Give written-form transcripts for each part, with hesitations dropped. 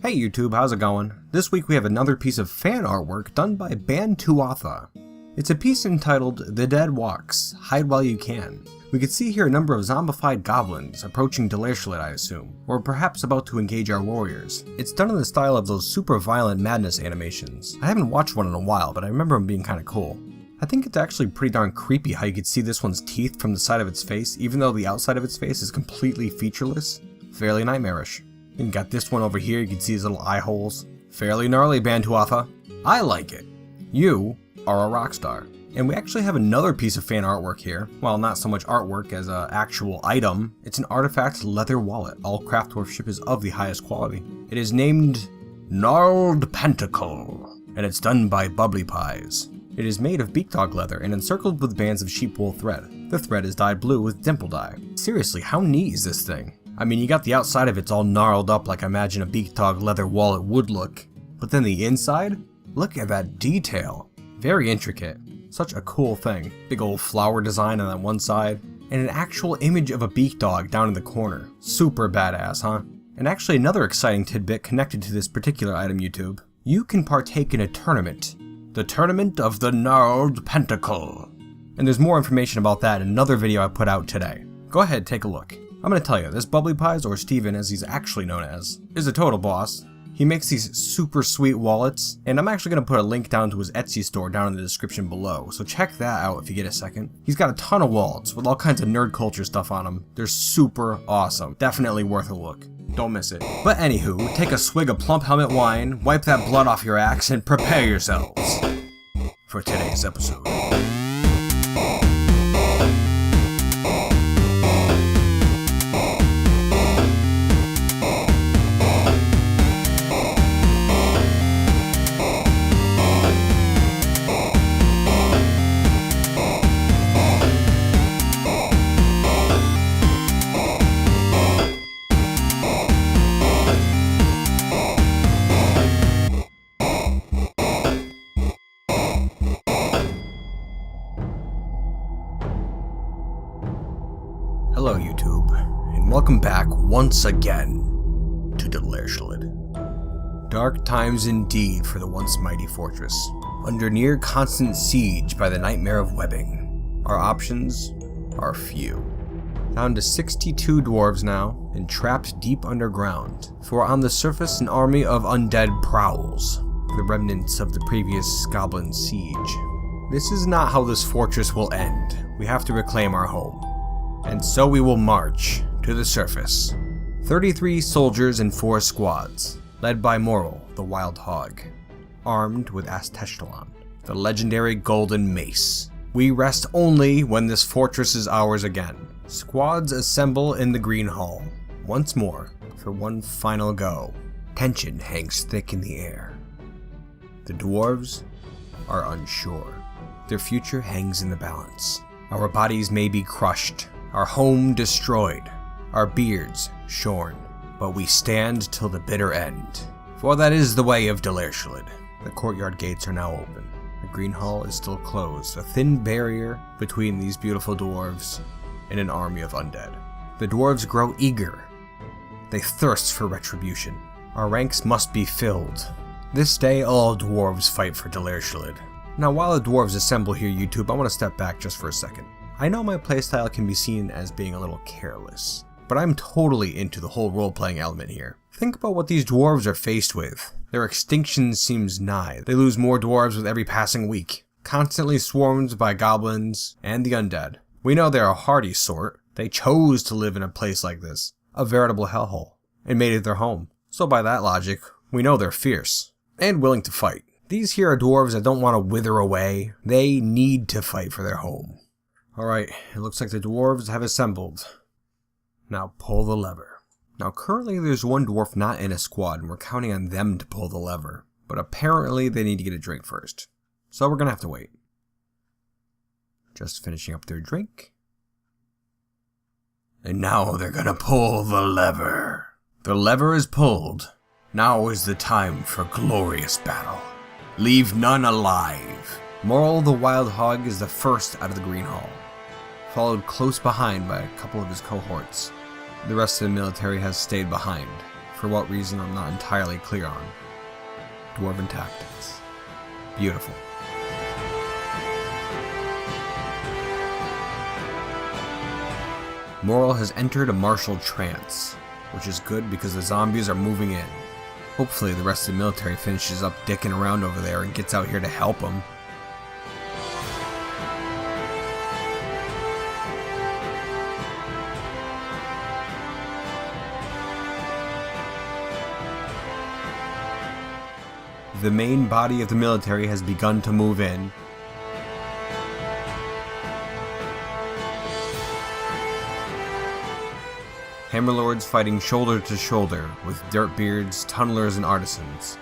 Hey YouTube, how's it going? This week we have another piece of fan artwork done by Bantuatha. It's a piece entitled The Dead Walks, Hide While You Can. We can see here a number of zombified goblins approaching Delersholid, I assume, or perhaps about to engage our warriors. It's done in the style of those super violent madness animations. I haven't watched one in a while, but I remember them being kinda cool. I think it's actually pretty darn creepy how you could see this one's teeth from the side of its face, even though the outside of its face is completely featureless. Fairly nightmarish. And got this one over here, you can see his little eye holes. Fairly gnarly, Bantuatha. I like it. You are a rock star. And we actually have another piece of fan artwork here. Well, not so much artwork as an actual item. It's an artifact leather wallet. All craftworkship is of the highest quality. It is named Gnarled Pentacle, and it's done by Bubbly Pies. It is made of beak dog leather and encircled with bands of sheep wool thread. The thread is dyed blue with dimple dye. Seriously, how neat is this thing? I mean, you got the outside of it's all gnarled up like I imagine a beak dog leather wallet would look. But then the inside? Look at that detail. Very intricate. Such a cool thing. Big old flower design on that one side. And an actual image of a beak dog down in the corner. Super badass, huh? And actually another exciting tidbit connected to this particular item, YouTube. You can partake in a tournament. The Tournament of the Gnarled Pentacle. And there's more information about that in another video I put out today. Go ahead, take a look. I'm gonna tell you, this Bubbly Pies, or Steven as he's actually known as, is a total boss. He makes these super sweet wallets, and I'm actually gonna put a link down to his Etsy store down in the description below, so check that out if you get a second. He's got a ton of wallets with all kinds of nerd culture stuff on them. They're super awesome. Definitely worth a look. Don't miss it. But anywho, take a swig of Plump Helmet wine, wipe that blood off your axe, and prepare yourselves for today's episode. Hello YouTube, and welcome back once again to Delersholid. Dark times indeed for the once mighty fortress, under near constant siege by the nightmare of webbing. Our options are few. Down to 62 dwarves now, and trapped deep underground, for on the surface an army of undead prowls, the remnants of the previous goblin siege. This is not how this fortress will end. We have to reclaim our home. And so we will march to the surface. 33 soldiers in 4 squads, led by Moral, the wild hog, armed with Asteshtalon, the legendary golden mace. We rest only when this fortress is ours again. Squads assemble in the green hall, once more, for one final go. Tension hangs thick in the air. The dwarves are unsure. Their future hangs in the balance. Our bodies may be crushed, our home destroyed, our beards shorn, but we stand till the bitter end. For that is the way of Delersholid. The courtyard gates are now open. The green hall is still closed, a thin barrier between these beautiful dwarves and an army of undead. The dwarves grow eager. They thirst for retribution. Our ranks must be filled. This day all dwarves fight for Delersholid. Now while the dwarves assemble here, YouTube, I want to step back just for a second. I know my playstyle can be seen as being a little careless, but I'm totally into the whole role-playing element here. Think about what these dwarves are faced with. Their extinction seems nigh. They lose more dwarves with every passing week, constantly swarmed by goblins and the undead. We know they're a hardy sort. They chose to live in a place like this, a veritable hellhole, and made it their home. So by that logic, we know they're fierce and willing to fight. These here are dwarves that don't want to wither away. They need to fight for their home. Alright, it looks like the dwarves have assembled. Now pull the lever. Now currently there's one dwarf not in a squad and we're counting on them to pull the lever. But apparently they need to get a drink first. So we're gonna have to wait. Just finishing up their drink. And now they're gonna pull the lever. The lever is pulled. Now is the time for glorious battle. Leave none alive. Moral the wild hog is the first out of the green hall, followed close behind by a couple of his cohorts. The rest of the military has stayed behind, For what reason I'm not entirely clear on. Dwarven tactics. Beautiful. Moral has entered a martial trance, which is good because the zombies are moving in. Hopefully the rest of the military finishes up dicking around over there and gets out here to help them. The main body of the military has begun to move in. Hammerlords fighting shoulder to shoulder with dirtbeards, tunnelers, and artisans.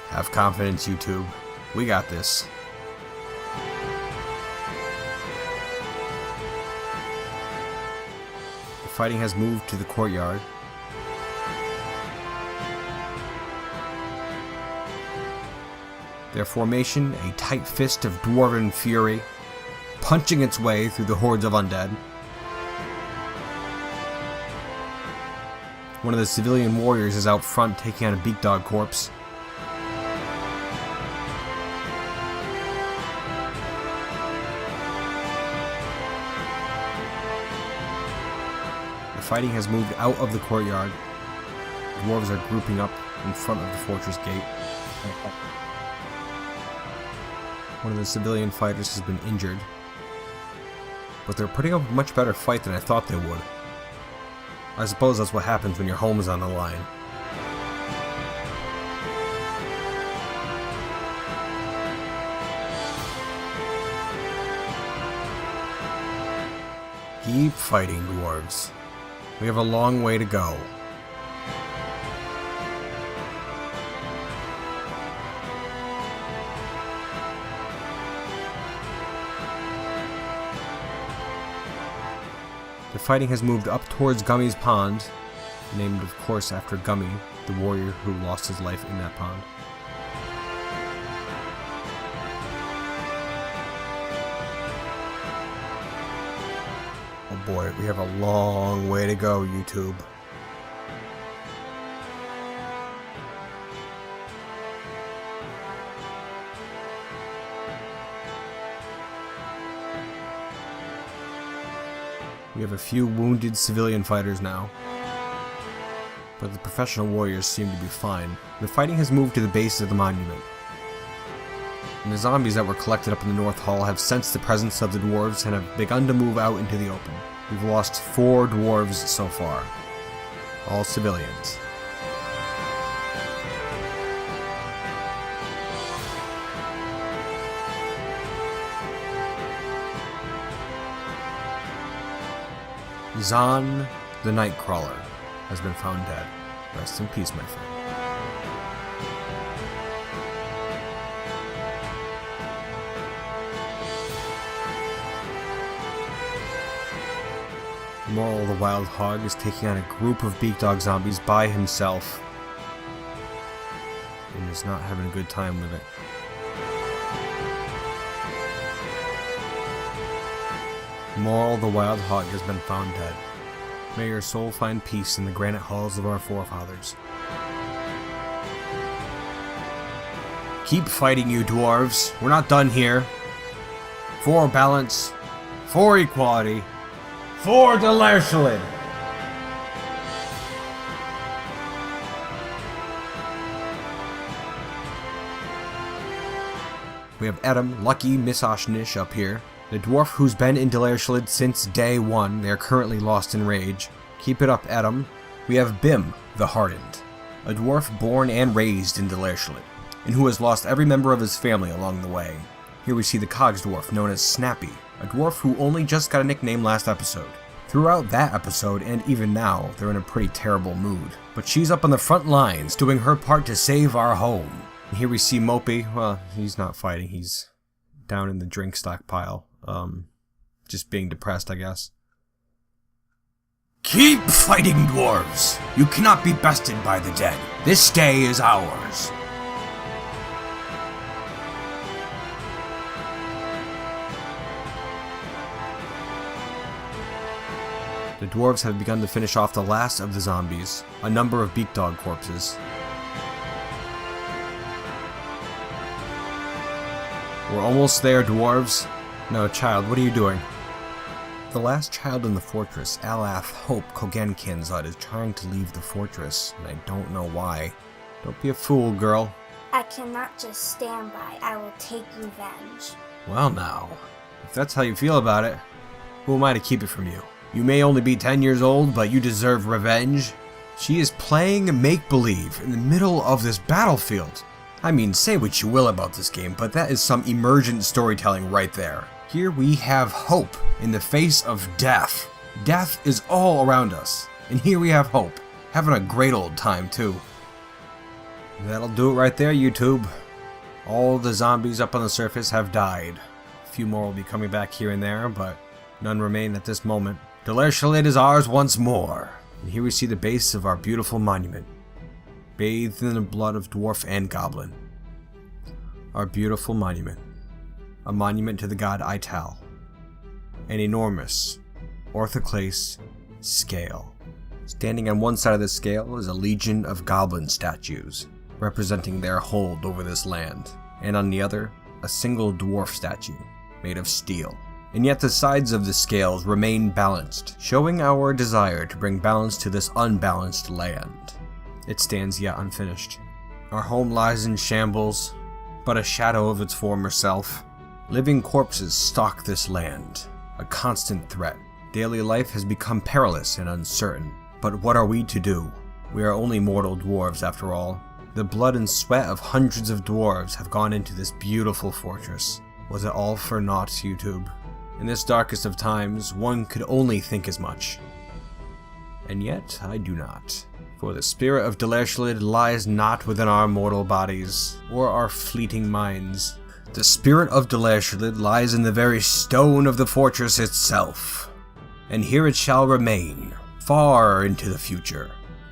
Have confidence, YouTube. We got this. The fighting has moved to the courtyard. Their formation, a tight fist of dwarven fury, punching its way through the hordes of undead. One of the civilian warriors is out front taking on a beak dog corpse. The fighting has moved out of the courtyard. The dwarves are grouping up in front of the fortress gate. One of the civilian fighters has been injured, but they're putting up a much better fight than I thought they would. I suppose that's what happens when your home is on the line. Keep fighting, dwarves. We have a long way to go. The fighting has moved up towards Gummy's Pond, named of course after Gummy, the warrior who lost his life in that pond. Oh boy, we have a long way to go, YouTube. We have a few wounded civilian fighters now, but the professional warriors seem to be fine. The fighting has moved to the base of the monument, and the zombies that were collected up in the North Hall have sensed the presence of the dwarves and have begun to move out into the open. We've lost 4 dwarves so far, all civilians. Zahn, the Nightcrawler, has been found dead. Rest in peace, my friend. Moral, the Wild Hog, is taking on a group of beak dog zombies by himself, and is not having a good time with it. Moral, the Wild Hog has been found dead. May your soul find peace in the granite halls of our forefathers. Keep fighting, you dwarves. We're not done here. For balance, for equality, for Delersholid. We have Adam, Lucky, Miss Oshnish up here. The dwarf who's been in Delersholid since day 1. They are currently lost in rage. Keep it up, Adam. We have Bim, the Hardened, a dwarf born and raised in Delersholid, and who has lost every member of his family along the way. Here we see the Cogs dwarf, known as Snappy, a dwarf who only just got a nickname last episode. Throughout that episode, and even now, they're in a pretty terrible mood. But she's up on the front lines, doing her part to save our home. And here we see Mopey. Well, he's not fighting, he's down in the drink stockpile. Just being depressed, I guess. Keep fighting, dwarves! You cannot be bested by the dead. This day is ours. The dwarves have begun to finish off the last of the zombies, a number of beak dog corpses. We're almost there, dwarves. No, child, what are you doing? The last child in the fortress, Alath Hope Kogankanzud, is trying to leave the fortress, and I don't know why. Don't be a fool, girl. I cannot just stand by. I will take revenge. Well now, if that's how you feel about it, who am I to keep it from you? You may only be 10 years old, but you deserve revenge. She is playing make-believe in the middle of this battlefield. I mean, say what you will about this game, but that is some emergent storytelling right there. Here we have hope in the face of death. Death is all around us, and here we have hope. Having a great old time, too. That'll do it right there, YouTube. All the zombies up on the surface have died. A few more will be coming back here and there, but none remain at this moment. Delersholid is ours once more, and here we see the base of our beautiful monument, bathed in the blood of dwarf and goblin. Our beautiful monument. A monument to the god Ital. An enormous, orthoclase scale. Standing on one side of the scale is a legion of goblin statues, representing their hold over this land, and on the other, a single dwarf statue, made of steel. And yet the sides of the scales remain balanced, showing our desire to bring balance to this unbalanced land. It stands yet unfinished. Our home lies in shambles, but a shadow of its former self. Living corpses stalk this land, a constant threat. Daily life has become perilous and uncertain. But what are we to do? We are only mortal dwarves after all. The blood and sweat of hundreds of dwarves have gone into this beautiful fortress. Was it all for naught, YouTube? In this darkest of times, one could only think as much. And yet, I do not. For the spirit of Delersholid lies not within our mortal bodies, or our fleeting minds. The spirit of Delersholid lies in the very stone of the fortress itself. And here it shall remain, far into the future.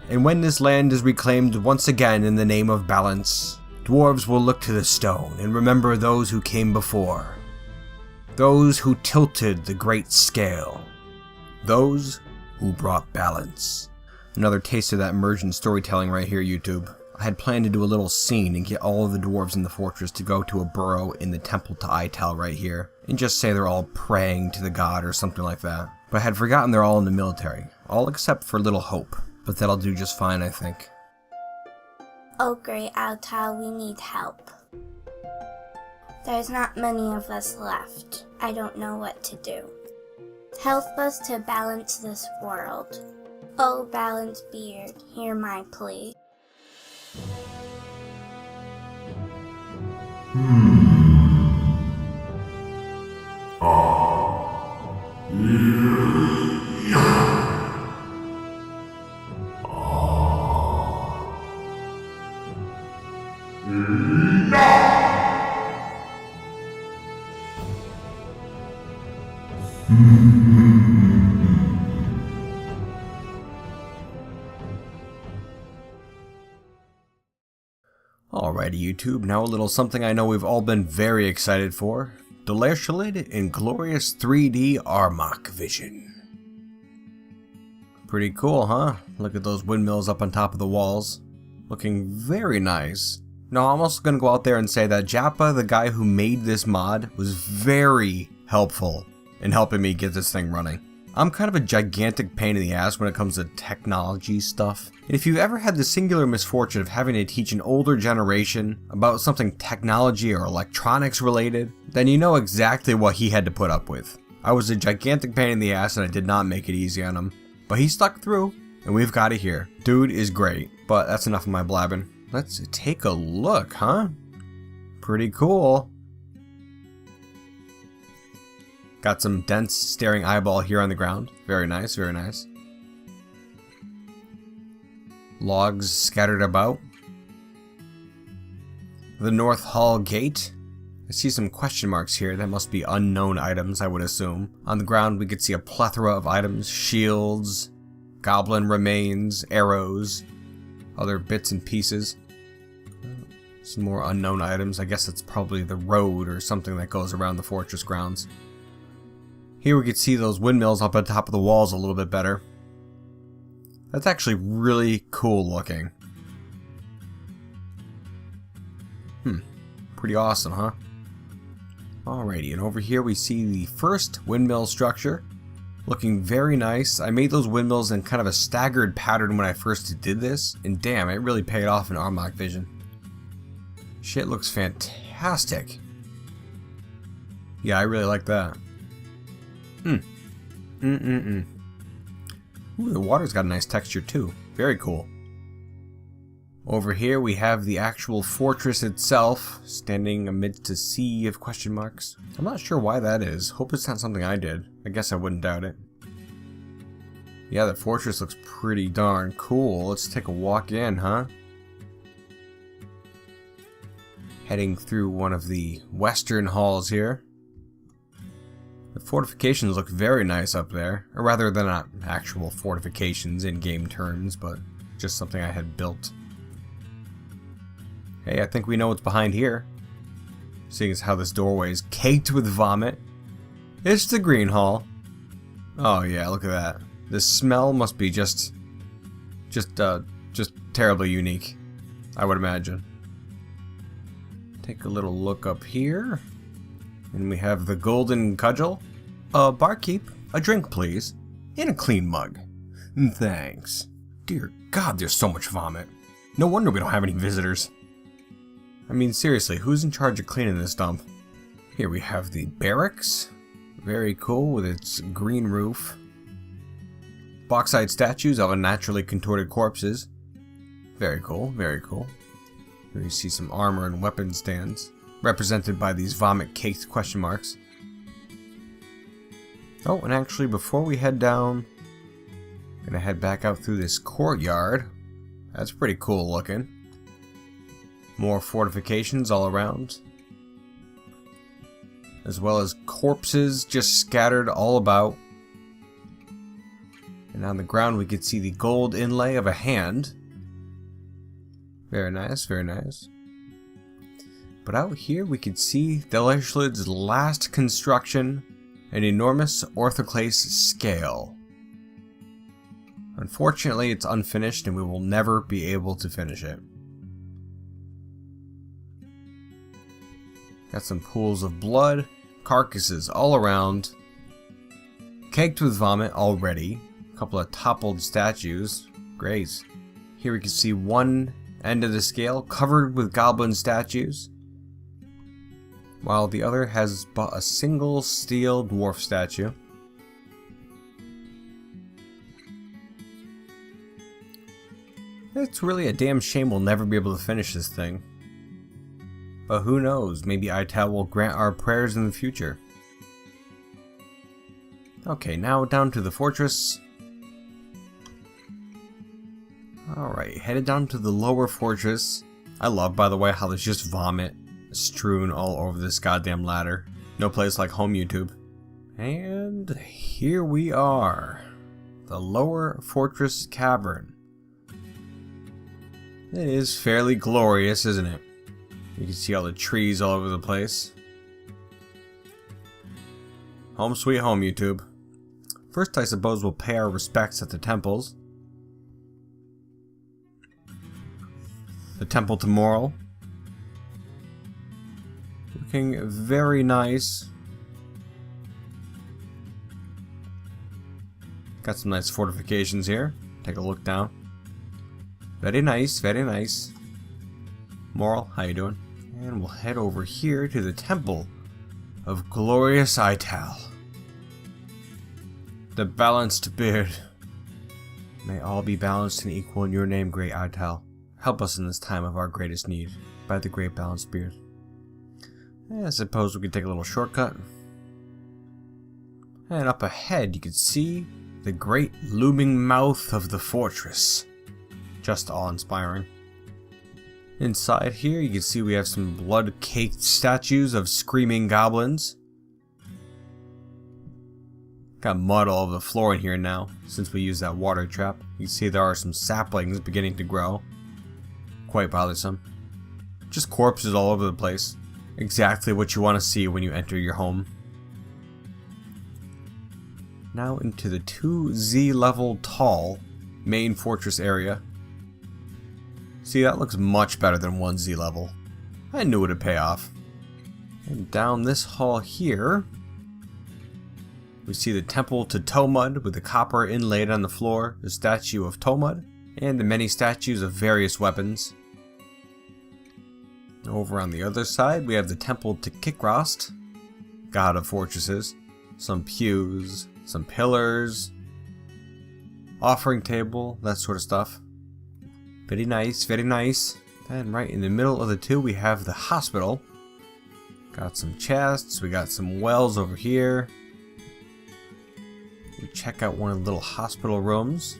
And when this land is reclaimed once again in the name of balance, dwarves will look to the stone and remember those who came before. Those who tilted the great scale. Those who brought balance. Another taste of that emergent storytelling right here, YouTube. I had planned to do a little scene and get all of the dwarves in the fortress to go to a burrow in the temple to Ital right here, and just say they're all praying to the god or something like that. But I had forgotten they're all in the military, all except for Little Hope, but that'll do just fine, I think. Oh great Ital, we need help. There's not many of us left. I don't know what to do. Help us to balance this world. Oh balanced beard, hear my plea. Alrighty, YouTube, now a little something I know we've all been very excited for. Delersholid in glorious 3D Armokvision. Pretty cool, huh? Look at those windmills up on top of the walls. Looking very nice. Now, I'm also going to go out there and say that Jappa, the guy who made this mod, was very helpful in helping me get this thing running. I'm kind of a gigantic pain in the ass when it comes to technology stuff. And if you've ever had the singular misfortune of having to teach an older generation about something technology or electronics related, then you know exactly what he had to put up with. I was a gigantic pain in the ass and I did not make it easy on him. But he stuck through, and we've got it here. Dude is great. But that's enough of my blabbing. Let's take a look, huh? Pretty cool. Got some dense staring eyeball here on the ground. Very nice, very nice. Logs scattered about. The North Hall Gate. I see some question marks here. That must be unknown items, I would assume. On the ground we could see a plethora of items. Shields, goblin remains, arrows, other bits and pieces. Some more unknown items. I guess it's probably the road or something that goes around the fortress grounds. Here we could see those windmills up on top of the walls a little bit better. That's actually really cool looking. Pretty awesome, huh? Alrighty, and over here we see the first windmill structure. Looking very nice. I made those windmills in kind of a staggered pattern when I first did this, and damn, it really paid off in Armokvision. Shit looks fantastic. Yeah, I really like that. Ooh, the water's got a nice texture too. Very cool. Over here we have the actual fortress itself, standing amidst a sea of question marks. I'm not sure why that is. Hope it's not something I did. I guess I wouldn't doubt it. Yeah, the fortress looks pretty darn cool. Let's take a walk in, huh? Heading through one of the western halls here. The fortifications look very nice up there. Or rather, they're not actual fortifications in game terms, but just something I had built. Hey, I think we know what's behind here. Seeing as how this doorway is caked with vomit. It's the green hall. Oh yeah, look at that. The smell must be just terribly unique, I would imagine. Take a little look up here. And we have the golden cudgel. Barkeep, a drink please. In a clean mug. Thanks. Dear God, there's so much vomit. No wonder we don't have any visitors. I mean, seriously, who's in charge of cleaning this dump? Here we have the barracks. Very cool with its green roof. Bauxite statues of unnaturally contorted corpses. Very cool, very cool. Here you see some armor and weapon stands, represented by these vomit-caked question marks. Oh, and actually, before we head down, I'm gonna head back out through this courtyard. That's pretty cool looking. More fortifications all around, as well as corpses just scattered all about. And on the ground we could see the gold inlay of a hand. Very nice, very nice. But out here we could see Delersholid's last construction, an enormous orthoclase scale. Unfortunately, it's unfinished and we will never be able to finish it. Got some pools of blood, carcasses all around, caked with vomit already, a couple of toppled statues, great. Here we can see one end of the scale covered with goblin statues, while the other has but a single steel dwarf statue. It's really a damn shame we'll never be able to finish this thing. But who knows, maybe Ital will grant our prayers in the future. Okay, now down to the fortress. Alright, headed down to the lower fortress. I love, by the way, how there's just vomit strewn all over this goddamn ladder. No place like home, YouTube. And here we are. The lower fortress cavern. It is fairly glorious, isn't it? You can see all the trees all over the place. Home sweet home, YouTube. First, I suppose we'll pay our respects at the temples. The temple to Moral. Looking very nice. Got some nice fortifications here. Take a look down. Very nice, very nice. Moral, how you doing? And we'll head over here to the Temple of Glorious Ital. The balanced beard. May all be balanced and equal in your name, great Ital. Help us in this time of our greatest need, by the great balanced beard. I suppose we could take a little shortcut. And up ahead you can see the great looming mouth of the fortress. Just awe-inspiring. Inside here you can see we have some blood-caked statues of screaming goblins. Got mud all over the floor in here now, since we used that water trap. You can see there are some saplings beginning to grow. Quite bothersome. Just corpses all over the place. Exactly what you want to see when you enter your home. Now into the 2Z level tall main fortress area. See, that looks much better than 1Z level. I knew it would pay off. And down this hall here, we see the temple to Tomud with the copper inlaid on the floor, the statue of Tomud, and the many statues of various weapons. Over on the other side, we have the temple to Kikrost, god of fortresses, some pews, some pillars, offering table, that sort of stuff. Very nice, very nice. Then right in the middle of the two, we have the hospital. Got some chests, we got some wells over here. We check out one of the little hospital rooms.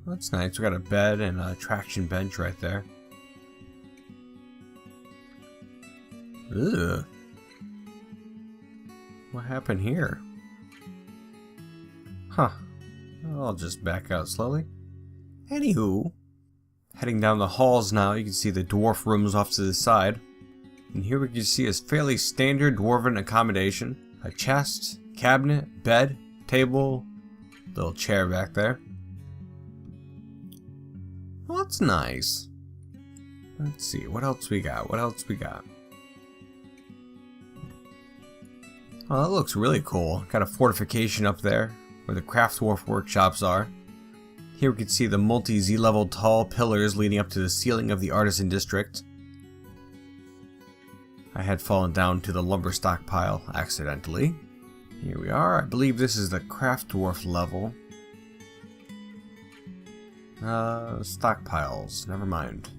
That's nice, we got a bed and a traction bench right there. Ugh. What happened here? Huh. I'll just back out slowly. Anywho, heading down the halls now, you can see the dwarf rooms off to the side. And here we can see a fairly standard dwarven accommodation. A chest, cabinet, bed, table, little chair back there. Well, that's nice. Let's see, what else we got? What else we got? Oh, that looks really cool. Got a fortification up there where the craft dwarf workshops are. Here we can see the multi-Z level tall pillars leading up to the ceiling of the artisan district. I had fallen down to the lumber stockpile accidentally. Here we are. I believe this is the craft dwarf level. Stockpiles. Never mind.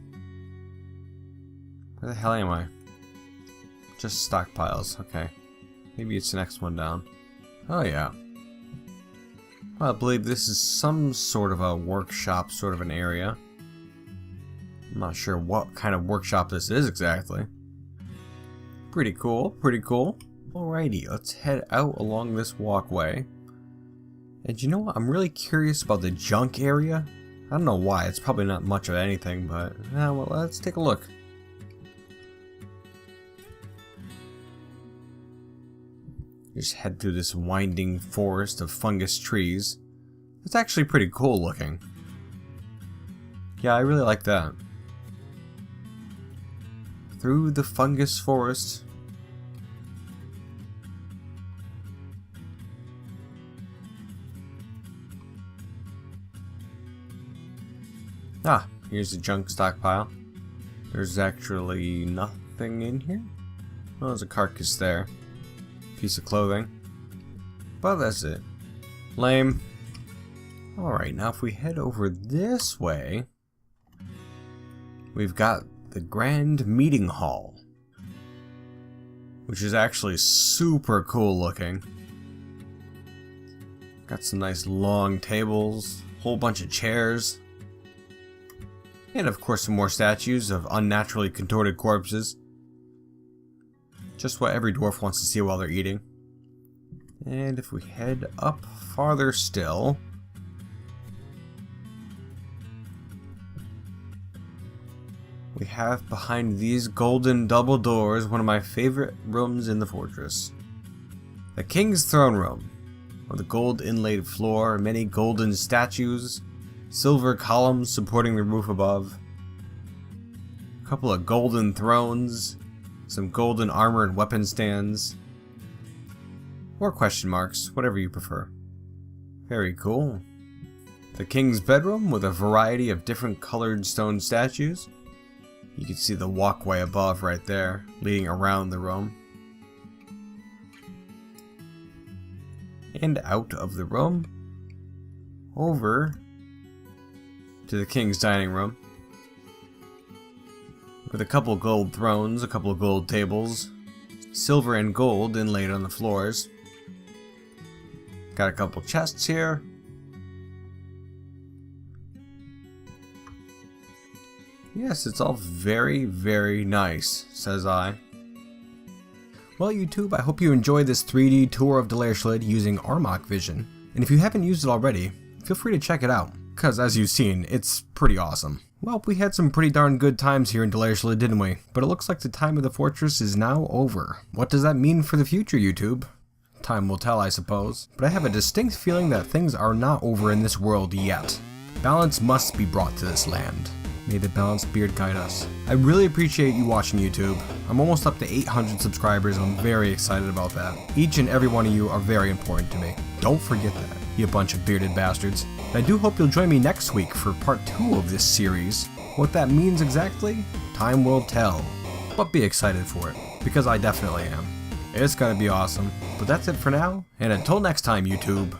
Where the hell am I? Just stockpiles. Okay. Maybe it's the next one down. Oh yeah. Well, I believe this is some sort of a workshop, sort of an area. I'm not sure what kind of workshop this is exactly. Pretty cool, pretty cool. Alrighty, let's head out along this walkway. And you know what? I'm really curious about the junk area. I don't know why, it's probably not much of anything, but well, let's take a look. Just head through this winding forest of fungus trees. It's actually pretty cool looking. Yeah, I really like that. Through the fungus forest. Ah, here's the junk stockpile. There's actually nothing in here. Oh, there's a carcass there. Piece of clothing. But that's it. Lame. Alright, now if we head over this way, we've got the Grand Meeting Hall, which is actually super cool looking. Got some nice long tables, whole bunch of chairs, and of course some more statues of unnaturally contorted corpses. Just what every dwarf wants to see while they're eating. And if we head up farther still, we have behind these golden double doors one of my favorite rooms in the fortress. The King's Throne Room, with a gold inlaid floor, many golden statues, silver columns supporting the roof above, a couple of golden thrones, some golden armor and weapon stands, or question marks, whatever you prefer. Very cool. The King's Bedroom with a variety of different colored stone statues. You can see the walkway above right there, leading around the room. And out of the room, over to the King's Dining Room. With a couple gold thrones, a couple gold tables, silver and gold inlaid on the floors. Got a couple chests here. Yes, it's all very, very nice, says I. Well, YouTube, I hope you enjoyed this 3D tour of Delersholid using Armokvision. And if you haven't used it already, feel free to check it out, because as you've seen, it's pretty awesome. Well, we had some pretty darn good times here in Delersholid, didn't we? But it looks like the time of the fortress is now over. What does that mean for the future, YouTube? Time will tell, I suppose, but I have a distinct feeling that things are not over in this world yet. Balance must be brought to this land. May the balanced beard guide us. I really appreciate you watching, YouTube. I'm almost up to 800 subscribers and I'm very excited about that. Each and every one of you are very important to me. Don't forget that, you bunch of bearded bastards. And I do hope you'll join me next week for part 2 of this series. What that means exactly, time will tell. But be excited for it, because I definitely am. It's gonna be awesome. But that's it for now, and until next time, YouTube.